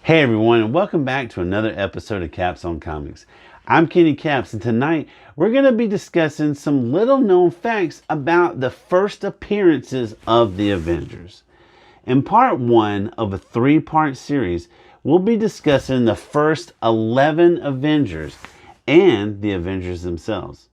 Hey everyone, and welcome back to another episode of Caps on Comics. I'm Kenny Caps, and tonight we're going to be discussing some little known facts about the first appearances of the Avengers. In part one of a three-part series, we'll be discussing the first 11 Avengers and the Avengers themselves.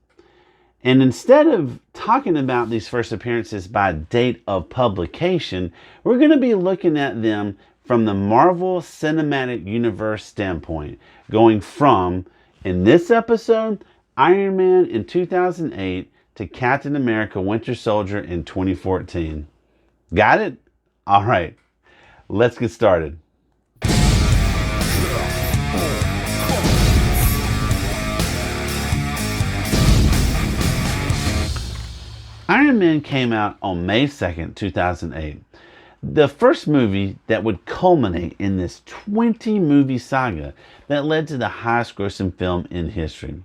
And instead of talking about these first appearances by date of publication, we're going to be looking at them from the Marvel Cinematic Universe standpoint, going from, in this episode, Iron Man in 2008 to Captain America Winter Soldier in 2014. Got it? All right, let's get started. Iron Man came out on May 2nd, 2008. The first movie that would culminate in this 20-movie saga that led to the highest grossing film in history.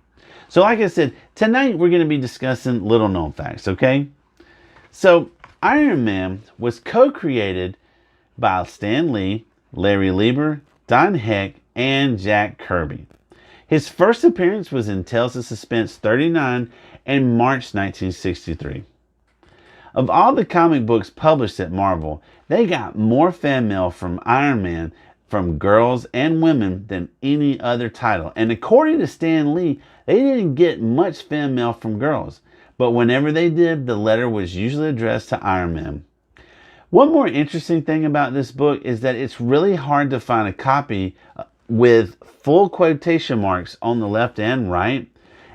So like I said, tonight we're going to be discussing little known facts, okay? So Iron Man was co-created by Stan Lee, Larry Lieber, Don Heck, and Jack Kirby. His first appearance was in Tales of Suspense 39 in March 1963. Of all the comic books published at Marvel, they got more fan mail from Iron Man from girls and women than any other title. And according to Stan Lee, they didn't get much fan mail from girls. But whenever they did, the letter was usually addressed to Iron Man. One more interesting thing about this book is that it's really hard to find a copy with full quotation marks on the left and right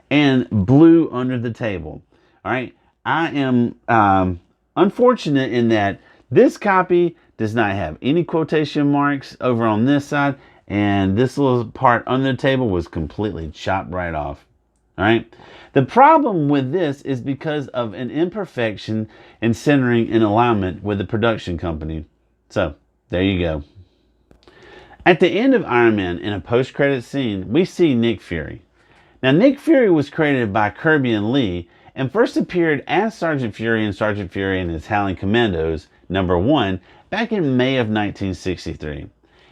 and blue under the table. All right. I am unfortunate in that this copy does not have any quotation marks over on this side, and this little part under the table was completely chopped right off. All right. The problem with this is because of an imperfection in centering and alignment with the production company. So there you go. At the end of Iron Man, in a post-credit scene, we see Nick Fury. Now, Nick Fury was created by Kirby and Lee, and first appeared as Sergeant Fury in Sergeant Fury and his Howling Commandos #1 back in May of 1963.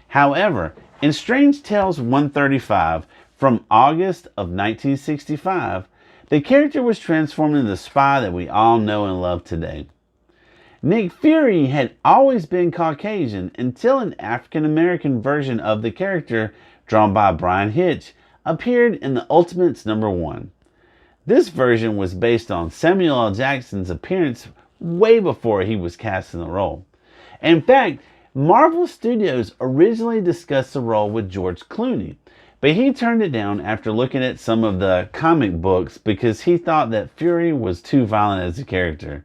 However, in Strange Tales 135 from August of 1965, the character was transformed into the spy that we all know and love today. Nick Fury had always been Caucasian until an African American version of the character, drawn by Brian Hitch, appeared in the Ultimates #1. This version was based on Samuel L. Jackson's appearance way before he was cast in the role. In fact, Marvel Studios originally discussed the role with George Clooney, but he turned it down after looking at some of the comic books because he thought that Fury was too violent as a character.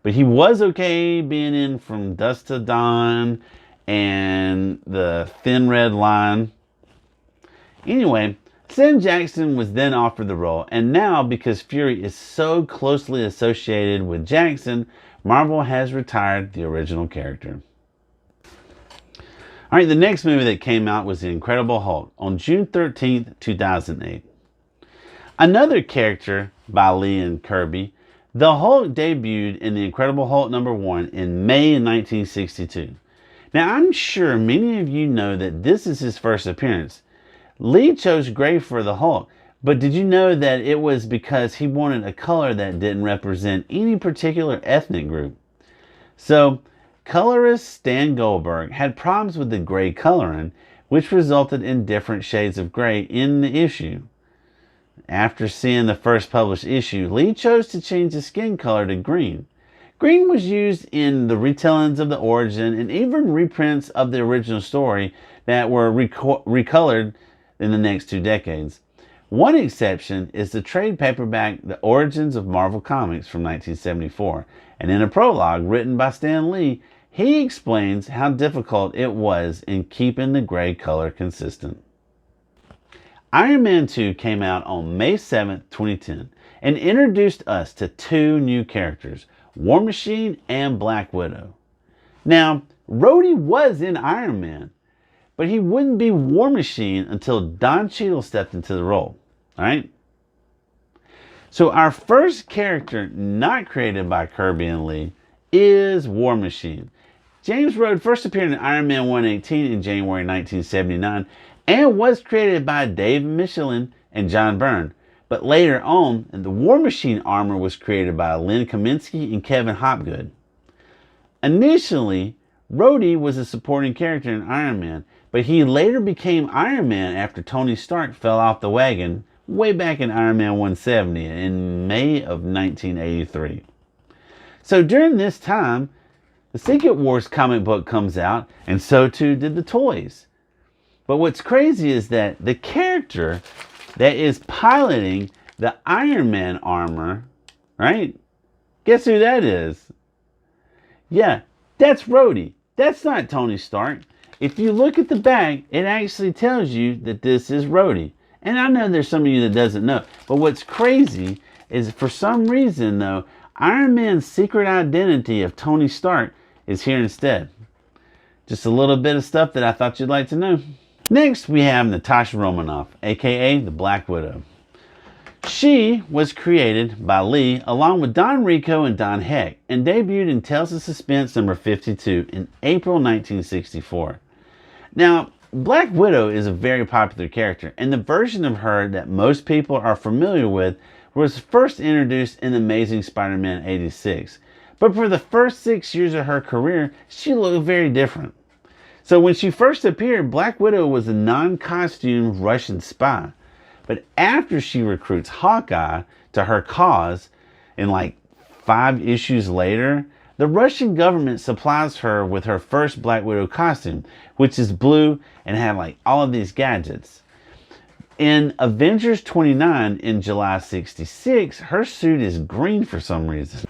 But he was okay being in From Dusk to Dawn and The Thin Red Line. Anyway, Sam Jackson was then offered the role, and now because Fury is so closely associated with Jackson, Marvel has retired the original character. Alright, the next movie that came out was The Incredible Hulk on June 13th, 2008. Another character by Lee and Kirby, the Hulk debuted in The Incredible Hulk #1 in May 1962. Now, I'm sure many of you know that this is his first appearance. Lee chose gray for the Hulk, but did you know that it was because he wanted a color that didn't represent any particular ethnic group? So, colorist Stan Goldberg had problems with the gray coloring, which resulted in different shades of gray in the issue. After seeing the first published issue, Lee chose to change the skin color to green. Green was used in the retellings of the origin and even reprints of the original story that were recolored in the next 2 decades. One exception is the trade paperback The Origins of Marvel Comics from 1974, and in a prologue written by Stan Lee, he explains how difficult it was in keeping the gray color consistent. Iron Man 2 came out on May 7th, 2010, and introduced us to 2 new characters, War Machine and Black Widow. Now, Rhodey was in Iron Man, but he wouldn't be War Machine until Don Cheadle stepped into the role. Alright? So our first character not created by Kirby and Lee is War Machine. James Rhodes first appeared in Iron Man 118 in January 1979 and was created by Dave Michelin and John Byrne. But later on, the War Machine armor was created by Len Kaminsky and Kevin Hopgood. Initially, Rhodey was a supporting character in Iron Man, but he later became Iron Man after Tony Stark fell off the wagon way back in Iron Man 170 in May of 1983. So during this time, the Secret Wars comic book comes out, and so too did the toys. But what's crazy is that the character that is piloting the Iron Man armor, right? Guess who that is? Yeah, that's Rhodey. That's not Tony Stark. If you look at the back, it actually tells you that this is Rhodey. And I know there's some of you that doesn't know. But what's crazy is for some reason, though, Iron Man's secret identity of Tony Stark is here instead. Just a little bit of stuff that I thought you'd like to know. Next, we have Natasha Romanoff, aka the Black Widow. She was created by Lee along with Don Rico and Don Heck and debuted in Tales of Suspense number 52 in April 1964. Now, Black Widow is a very popular character, and the version of her that most people are familiar with was first introduced in Amazing Spider-Man 86. But for the first 6 years of her career, she looked very different. So when she first appeared, Black Widow was a non-costume Russian spy. But after she recruits Hawkeye to her cause, in like 5 issues later, the Russian government supplies her with her first Black Widow costume, which is blue and had like all of these gadgets. In Avengers 29 in July 66, her suit is green for some reason.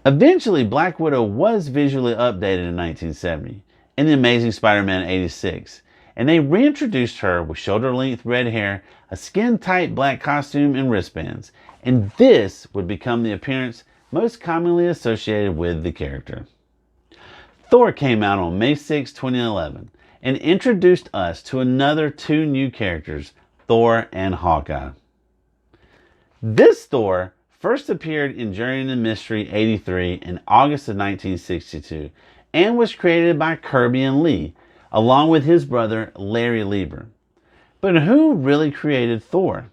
Eventually, Black Widow was visually updated in 1970 in The Amazing Spider-Man 86, and they reintroduced her with shoulder-length red hair, a skin-tight black costume, and wristbands. And this would become the appearance most commonly associated with the character. Thor came out on May 6, 2011, and introduced us to another 2 new characters, Thor and Hawkeye. This Thor first appeared in Journey into Mystery 83 in August of 1962 and was created by Kirby and Lee, along with his brother Larry Lieber. But who really created Thor?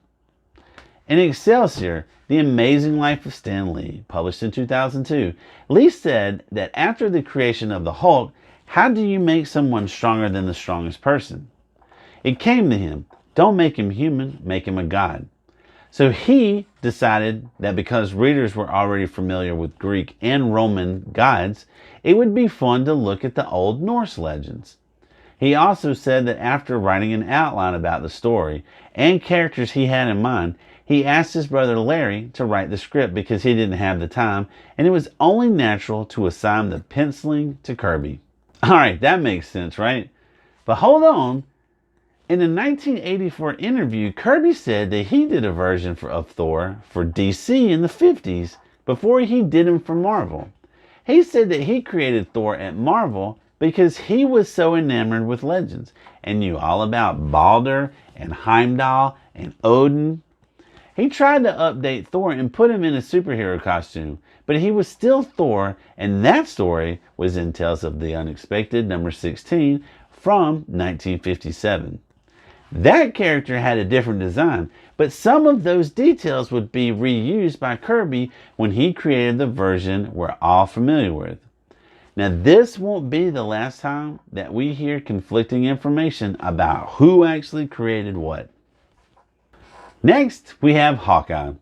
In Excelsior, The Amazing Life of Stan Lee, published in 2002, Lee said that after the creation of the Hulk, how do you make someone stronger than the strongest person? It came to him, don't make him human, make him a god. So he decided that because readers were already familiar with Greek and Roman gods, it would be fun to look at the old Norse legends. He also said that after writing an outline about the story and characters he had in mind, he asked his brother Larry to write the script because he didn't have the time, and it was only natural to assign the penciling to Kirby. Alright, that makes sense, right? But hold on. In a 1984 interview, Kirby said that he did a version of Thor for DC in the 50s before he did him for Marvel. He said that he created Thor at Marvel because he was so enamored with legends and knew all about Balder and Heimdall and Odin. He tried to update Thor and put him in a superhero costume, but he was still Thor, and that story was in Tales of the Unexpected number 16 from 1957. That character had a different design, but some of those details would be reused by Kirby when he created the version we're all familiar with. Now, this won't be the last time that we hear conflicting information about who actually created what. Next, we have Hawkeye,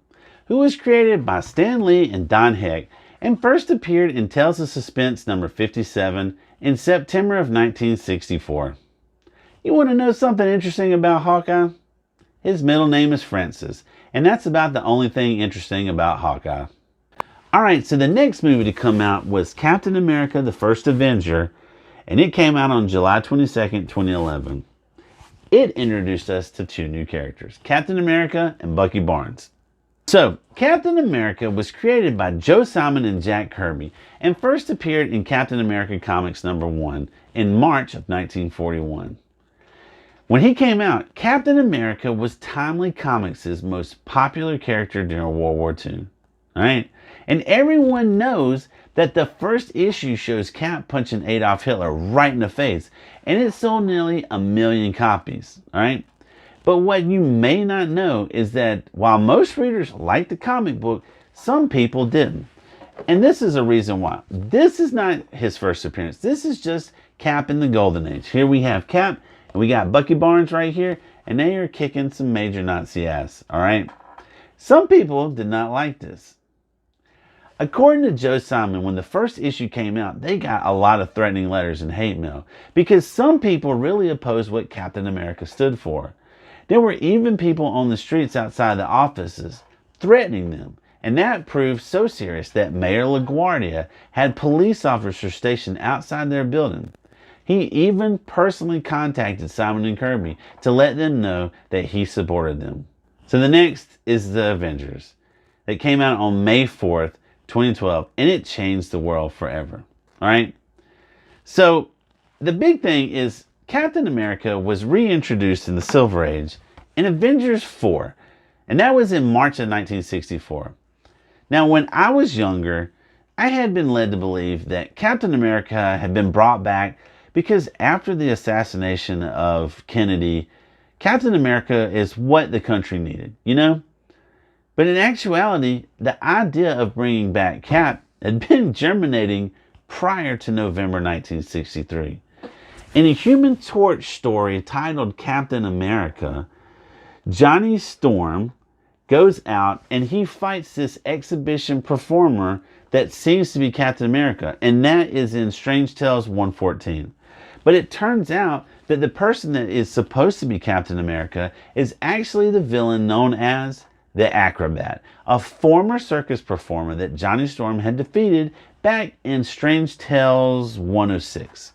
who was created by Stan Lee and Don Heck and first appeared in Tales of Suspense number 57 in September of 1964. You want to know something interesting about Hawkeye? His middle name is Francis, and that's about the only thing interesting about Hawkeye. Alright, so the next movie to come out was Captain America the First Avenger, and it came out on July 22nd, 2011. It introduced us to 2 new characters, Captain America and Bucky Barnes. So, Captain America was created by Joe Simon and Jack Kirby, and first appeared in Captain America Comics number 1 in March of 1941. When he came out, Captain America was Timely Comics' most popular character during World War II. Alright? And everyone knows that the first issue shows Cap punching Adolf Hitler right in the face, and it sold nearly 1 million copies. All right. But what you may not know is that while most readers liked the comic book, some people didn't. And this is a reason why. This is not his first appearance. This is just Cap in the Golden Age. Here we have Cap, and we got Bucky Barnes right here, and they are kicking some major Nazi ass. All right. Some people did not like this. According to Joe Simon, when the first issue came out, they got a lot of threatening letters and hate mail because some people really opposed what Captain America stood for. There were even people on the streets outside the offices threatening them, and that proved so serious that Mayor LaGuardia had police officers stationed outside their building. He even personally contacted Simon and Kirby to let them know that he supported them. So the next is the Avengers. It came out on May 4th, 2012, and it changed the world forever. All right? So the big thing is Captain America was reintroduced in the Silver Age in Avengers 4, and that was in March of 1964. Now, when I was younger, I had been led to believe that Captain America had been brought back because after the assassination of Kennedy, Captain America is what the country needed, you know? But in actuality, the idea of bringing back Cap had been germinating prior to November 1963. In a Human Torch story titled Captain America, Johnny Storm goes out and he fights this exhibition performer that seems to be Captain America, and that is in Strange Tales 114. But it turns out that the person that is supposed to be Captain America is actually the villain known as the Acrobat, a former circus performer that Johnny Storm had defeated back in Strange Tales 106.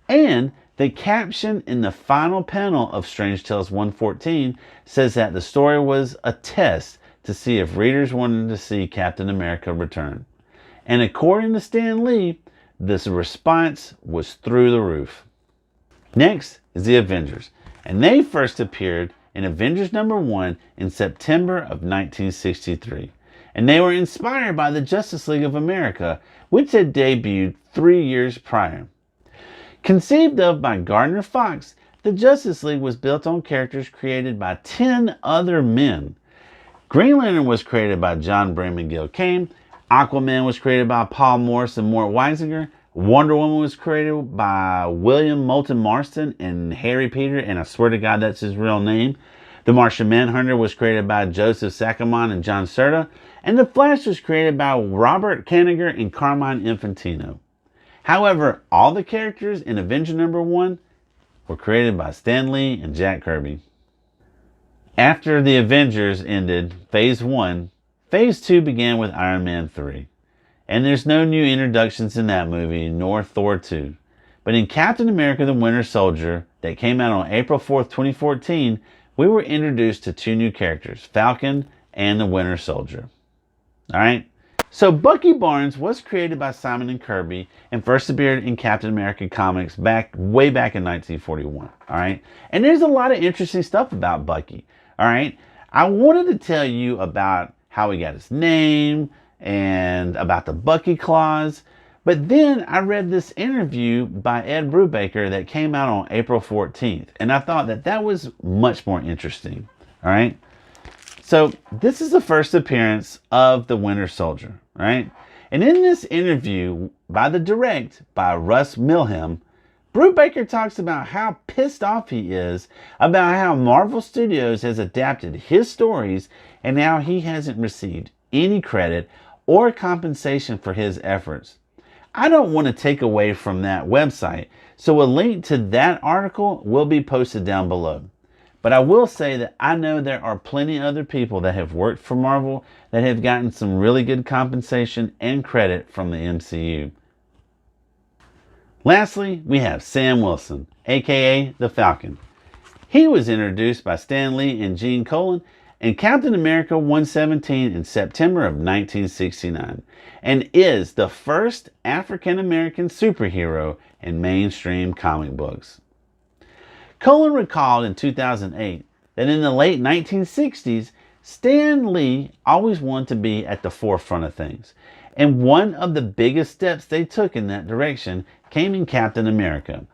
And the caption in the final panel of Strange Tales 114 says that the story was a test to see if readers wanted to see Captain America return. And according to Stan Lee, this response was through the roof. Next is the Avengers, and they first appeared in Avengers #1 in September of 1963. And they were inspired by the Justice League of America, which had debuted 3 years prior. Conceived of by Gardner Fox, the Justice League was built on characters created by 10 other men. Green Lantern was created by John Byrne and Gil Kane. Aquaman was created by Paul Morris and Mort Weisinger. Wonder Woman was created by William Moulton Marston and Harry Peter, and I swear to God that's his real name. The Martian Manhunter was created by Joseph Sacamon and John Serta. And The Flash was created by Robert Kanigher and Carmine Infantino. However, all the characters in Avenger #1 were created by Stan Lee and Jack Kirby. After the Avengers ended Phase 1, Phase 2 began with Iron Man 3. And there's no new introductions in that movie, nor Thor 2. But in Captain America the Winter Soldier, that came out on April 4th, 2014, we were introduced to 2 new characters, Falcon and the Winter Soldier. Alright? So Bucky Barnes was created by Simon and Kirby and first appeared in Captain America comics way back in 1941. Alright? And there's a lot of interesting stuff about Bucky. Alright? I wanted to tell you about how he got his name, and about the Bucky Clause. But then I read this interview by Ed Brubaker that came out on April 14th. And I thought that that was much more interesting. All right. So this is the first appearance of the Winter Soldier. Right. And in this interview by Russ Milham, Brubaker talks about how pissed off he is about how Marvel Studios has adapted his stories and how he hasn't received any credit or compensation for his efforts. I don't want to take away from that website, so a link to that article will be posted down below. But I will say that I know there are plenty of other people that have worked for Marvel that have gotten some really good compensation and credit from the MCU. Lastly, we have Sam Wilson, aka the Falcon. He was introduced by Stan Lee and Gene Colan in Captain America 117 in September of 1969, and is the first African-American superhero in mainstream comic books. Colan recalled in 2008 that in the late 1960s, Stan Lee always wanted to be at the forefront of things, And one of the biggest steps they took in that direction came in Captain America.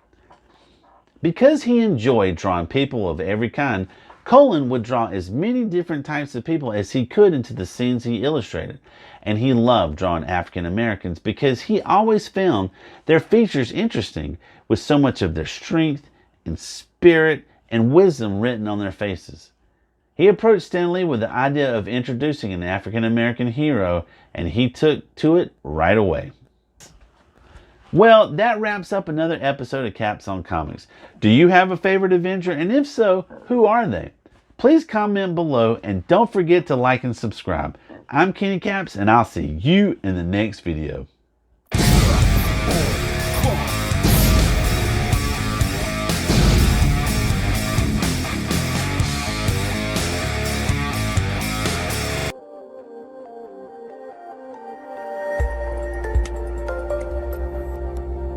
Because he enjoyed drawing people of every kind, Colin would draw as many different types of people as he could into the scenes he illustrated. And he loved drawing African Americans because he always found their features interesting, with so much of their strength and spirit and wisdom written on their faces. He approached Stan Lee with the idea of introducing an African American hero, and he took to it right away. Well, that wraps up another episode of Caps on Comics. Do you have a favorite Avenger? And if so, who are they? Please comment below and don't forget to like and subscribe. I'm Kenny Caps, and I'll see you in the next video.